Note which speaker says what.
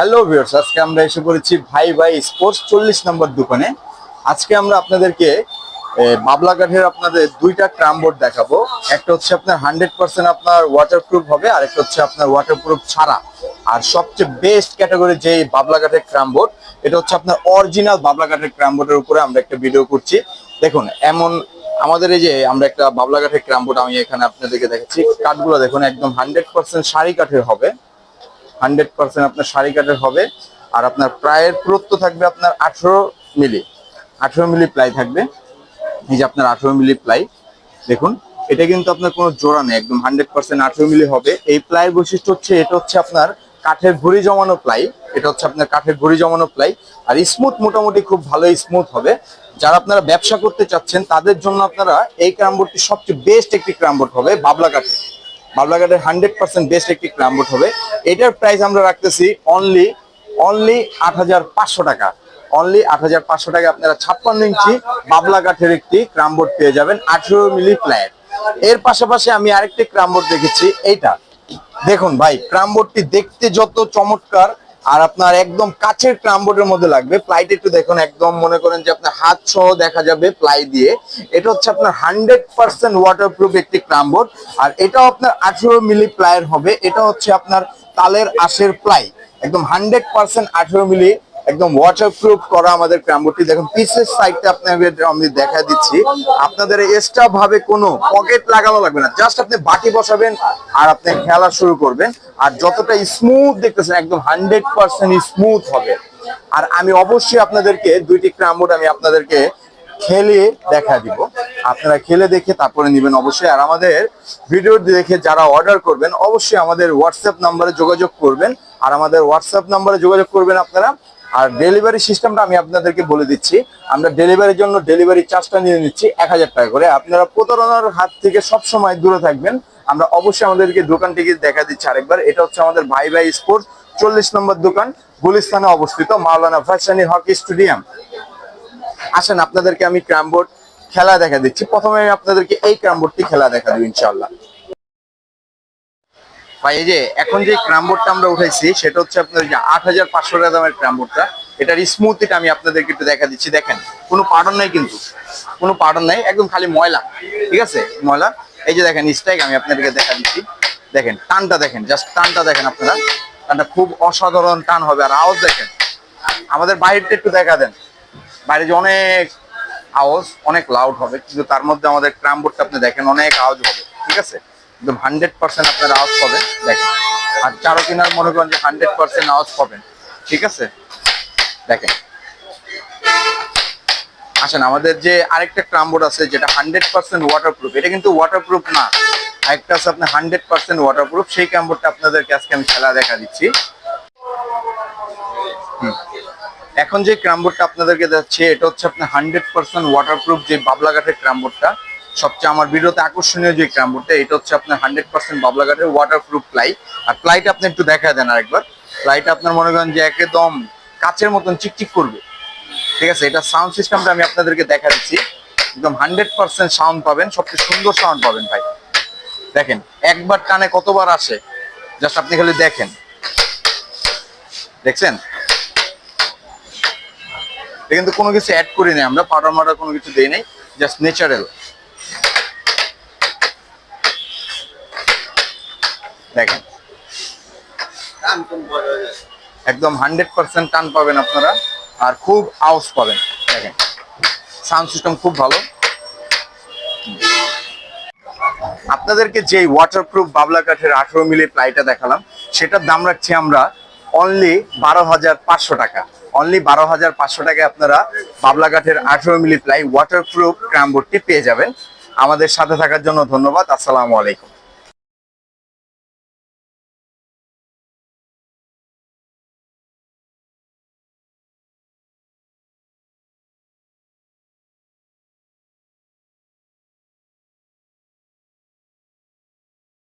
Speaker 1: Hello viewers, আজকে আমরা এসে পড়েছি ভাই ভাই স্পোর্টস 40 নম্বর দোকানে। আজকে আমরা আপনাদেরকে বাবলা কাঠের আপনাদের দুইটা ক্রাম বোর্ড দেখাবো। একটা হচ্ছে আপনার 100% আপনার ওয়াটারপ্রুফ হবে, আর একটা হচ্ছে আপনার ওয়াটারপ্রুফ ছাড়া। আর সবচেয়ে বেস্ট ক্যাটাগরি যে বাবলা কাঠের ক্রাম বোর্ড, এটা হচ্ছে আপনার অরিজিনাল বাবলা কাঠের ক্রাম বোর্ডের উপরে আমরা একটা ভিডিও করছি। দেখুন, এমন আমাদের এই যে আমরা একটা বাবলা কাঠের ক্রাম বোর্ড আমি এখানে আপনাদেরকে দেখাচ্ছি। কাঠগুলো দেখুন, একদম 100% শাড়ি কাঠের হবে। 100% আপনার শাড়ি কাঠের হবে। আর আপনার প্লাইয়ের পুরুত্ব থাকবে আপনার 18 মিলি প্লাই থাকবে। এই যে আপনার 18 মিলি প্লাই দেখুন, এটা কিন্তু আপনার কোনো জোড়া নেই, একদম 100% 18 মিলি হবে। এই প্লাইয়ের বৈশিষ্ট্য হচ্ছে এটা হচ্ছে আপনার কাঠের ঘুড়ি জমানো প্লাই। এটা হচ্ছে আপনার কাঠের ঘুড়ি জমানো প্লাই। আর স্মুথ, মোটামুটি খুব ভালো স্মুথ হবে। যারা আপনারা ব্যবসা করতে চাচ্ছেন তাদের জন্য আপনারা এই ক্রামবোর্ডটি সবচেয়ে বেস্ট একটি ক্রামবোর্ড হবে বাবলা কাঠের। বাবলা কাঠের 100% বেস্ট একটি ক্রামবোর্ড হবে। এটার প্রাইস আমরা রাখতেছি অনলি 8,500 টাকা। অনলি 8,500 টাকা আপনারা 56 ইঞ্চি বাবলা কাঠের একটি ক্রামবোর্ড পেয়ে যাবেন 18 মিলি প্লায়ের। এর পাশাপাশি আমি আরেকটি ক্রামবোর্ড দেখেছি, এইটা দেখুন ভাই, ক্রামবোর্ডটি দেখতে যত চমৎকার, আর আপনার একদম কাছের ক্রামবোর্ডের মধ্যে লাগবে। প্লাইটা একটু দেখুন, একদম মনে করেন যে আপনার হাত সহ দেখা যাবে প্লাই দিয়ে। এটা হচ্ছে আপনার 100% ওয়াটারপ্রুফ একটি ক্রামবোর্ড। আর এটাও আপনার 18 মিলি প্লাইয়ের হবে। এটা হচ্ছে আপনার তালের আঁশের প্লাই, একদম 100% 18 মিলি একদম ওয়াটারপ্রুফ করা আমাদের ক্রামবোর্ডটি। দেখুন পিসের সাইডটা আপনাদের আমি দেখা দিচ্ছি। আপনাদের এক্সট্রা ভাবে কোনো পকেট লাগানো লাগবে না, জাস্ট আপনি বাটি বসাবেন আর আপনি খেলা শুরু করবেন। আর যতটা স্মুথ দেখতেছেন, একদম 100% স্মুথ হবে। আর আমি অবশ্যই আপনাদেরকে দুইটি ক্রামবোর্ড আমি আপনাদেরকে খেলে দেখা দিব, আপনারা খেলে দেখে তারপরে নেবেন অবশ্যই। আর আমাদের ভিডিও দেখে যারা অর্ডার করবেন অবশ্যই আমাদের হোয়াটসঅ্যাপ নাম্বারে যোগাযোগ করবেন। আর আমাদের হোয়াটসঅ্যাপ নাম্বারে যোগাযোগ করবেন আপনারা। আর ডেলিভারি সিস্টেমটা আমি আপনাদেরকে বলে দিচ্ছি। আমরা ডেলিভারির জন্য ডেলিভারি চার্জটা নিয়ে নিচ্ছি 1,000 টাকা করে। আপনারা প্রতারণার হাত থেকে সবসময় দূরে থাকবেন। আমরা অবশ্যই আমাদেরকে দোকানটিকে দেখা দিচ্ছি আরেকবার। এটা হচ্ছে আমাদের ভাই ভাই স্পোর্টস 40 নম্বর দোকান, গুলিস্তানে অবস্থিত, মাওলানা ভাসানী হকি স্টেডিয়াম। আসেন আপনাদেরকে আমি ক্রামবোর্ড খেলা দেখা দিচ্ছি। প্রথমে আমি আপনাদেরকে এই ক্রামবোর্ডটি খেলা দেখা দেব ইনশাআল্লাহ। ভাই এই যে এখন যে ক্রামবোর্ডটা আমরা উঠাইছি সেটা হচ্ছে আপনার 8,500 টাকা দামের ক্রামবোর্ডটা। এটার স্মুথিটা আমি আপনাদেরকে একটু দেখা দিচ্ছি। দেখেন কোনো পাউডার নাই, কিন্তু কোনো পাউডার নাই, একদম খালি ময়লা, ঠিক আছে, ময়লা। এই যে দেখেন স্ট্রাইক আমি আপনাদেরকে দেখা দিচ্ছি। দেখেন টানটা, দেখেন জাস্ট টানটা দেখেন আপনারা, টানটা খুব অসাধারণ টান হবে। আর আওয়াজ দেখেন, আমাদের বাইরেটা একটু দেখা দেন, বাইরে যে অনেক আওয়াজ, অনেক লাউড হবে, কিন্তু তার মধ্যে আমাদের ক্রামবোর্ডটা আপনি দেখেন অনেক আওয়াজ হবে, ঠিক আছে, একদম 100% আপনার আওয়াজ পাবেন। দেখেন, আর চারো কিনার মনে করেন যে 100% আওয়াজ পাবেন, ঠিক আছে। দেখেন, আসেন আমাদের যে আরেকটা ক্রামবোর্ড আছে যেটা 100% ওয়াটারপ্রুফ, এটা কিন্তু ওয়াটারপ্রুফ না, আরেকটা আছে আপনার 100% ওয়াটারপ্রুফ। সেই ক্রামবোর্ডটা আপনাদেরকে আজকে আমি খেলা দেখা দিচ্ছি। এখন যে ক্রামবোর্ডটা আপনাদেরকে যাচ্ছে এটা হচ্ছে আপনার 100% ওয়াটারপ্রুফ যে বাবলা কাঠের ক্রামবোর্ডটা। সবচেয়ে আমার ভিডিওতে আকর্ষণীয় যে ক্রামবোর্ডটা, এটা হচ্ছে আপনার 100% বাবলা কাঠের ওয়াটারপ্রুফ প্লাই। আর প্লাইটা আপনি একটু দেখা দেন আরেকবার। প্লাইটা আপনার মনে করেন যে একদম কাচের মতন চিকচিক করবে, ঠিক আছে। এটা সাউন্ড সিস্টেমটা আমি আপনাদেরকে দেখা দিচ্ছি, একদম 100% সাউন্ড পাবেন, সবচেয়ে সুন্দর সাউন্ড পাবেন ভাই। দেখেন একবার টানে কতবার আসে, জাস্ট আপনি খালি দেখেন, দেখছেন। কিন্তু কোনো কিছু অ্যাড করি নাই আমরা, পাউডার মাউডার কোনো কিছু দেই নাই, জাস্ট ন্যাচারাল। দেখেন একদম 100% টান পাবেন আপনারা, আর খুব আওয়াজ পাবেন। দেখেন সাউন্ড সিস্টেম খুব ভালো। আপনাদেরকে যে ওয়াটারপ্রুফ বাবলা কাঠের 18 মিলি প্লাইটা দেখালাম, সেটার দাম রাখছি আমরা অনলি 12,500 টাকা। অনলি 12,500 টাকায় আপনারা বাবলা কাঠের 18 মিলি প্লাই ওয়াটারপ্রুফ ক্রামবোর্ডটি পেয়ে যাবেন। আমাদের সাথে থাকার জন্য ধন্যবাদ। আসসালামু আলাইকুম।